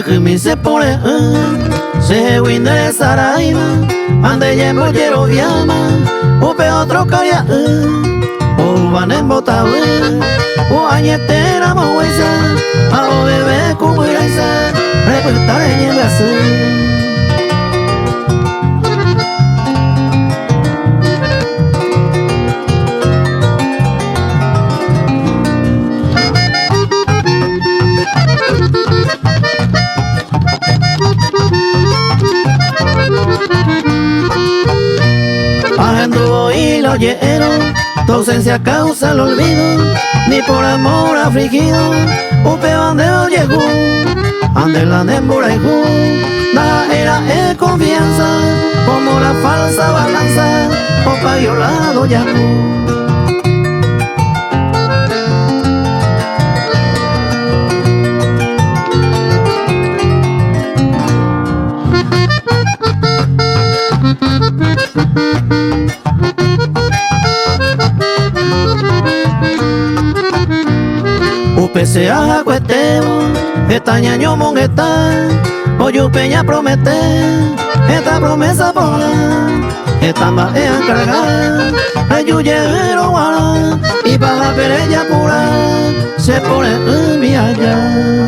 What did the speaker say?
mi se pone se winde saraima ande yembo yero viama upe otro caria o van en botawe o añetera moisa a o bebé cubraisa reportar en el azul. Anduvo y lo oyeron, tu ausencia causa el olvido, ni por amor afligido, upe donde llegó, ande la nembura y nada era de confianza, como la falsa balanza, opa violado ya no. Upe se haga cueteo, esta ñaño mongueta, oyu peña promete, esta promesa pola, esta mbaea cargar, ayu lleguero guara, y para la perella pura, se pone en mi allá.